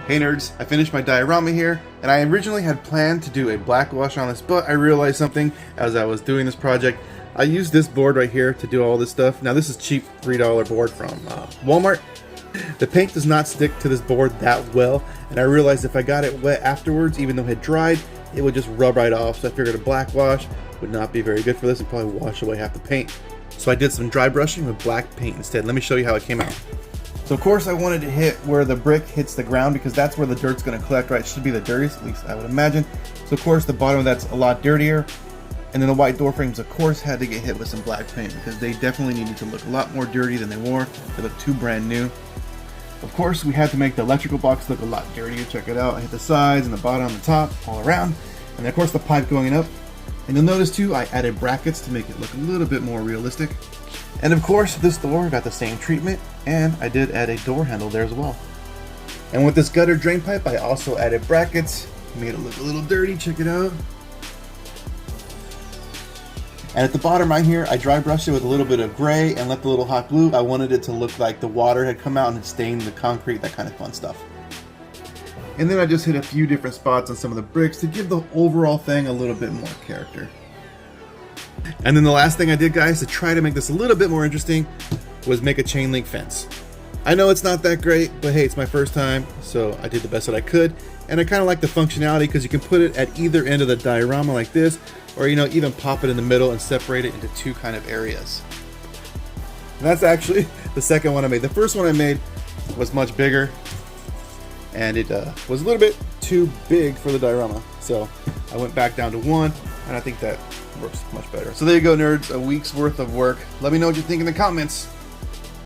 Hey nerds, I finished my diorama here, and I originally had planned to do a black wash on this, but I realized something as I was doing this project. I used this board right here to do all this stuff. Now this is cheap $3 board from Walmart. The paint does not stick to this board that well, and I realized if I got it wet afterwards, even though it had dried, it would just rub right off. So I figured a black wash would not be very good for this and probably wash away half the paint. So I did some dry brushing with black paint instead. Let me show you how it came out. So of course I wanted to hit where the brick hits the ground because that's where the dirt's going to collect, right? It should be the dirtiest, at least I would imagine. So of course the bottom of that's a lot dirtier. And then the white door frames of course had to get hit with some black paint because they definitely needed to look a lot more dirty than they were. They look too brand new. Of course we had to make the electrical box look a lot dirtier. Check it out. I hit the sides and the bottom and the top all around. And then of course the pipe going up. And you'll notice too I added brackets to make it look a little bit more realistic. And of course this door got the same treatment, and I did add a door handle there as well. And with this gutter drain pipe I also added brackets, made it look a little dirty. Check it out. And at the bottom right here I dry brushed it with a little bit of gray and left a little hot glue. I wanted it to look like the water had come out and had stained the concrete, that kind of fun stuff. And then I just hit a few different spots on some of the bricks to give the overall thing a little bit more character. And then the last thing I did, guys, to try to make this a little bit more interesting was make a chain link fence. I know it's not that great, but hey, it's my first time, so I did the best that I could. And I kind of like the functionality because you can put it at either end of the diorama like this, or even pop it in the middle and separate it into two kind of areas. And that's actually the second one I made. The first one I made was much bigger, and it was a little bit too big for the diorama. So I went back down to one, and I think that works much better. So there you go, nerds, a week's worth of work. Let me know what you think in the comments.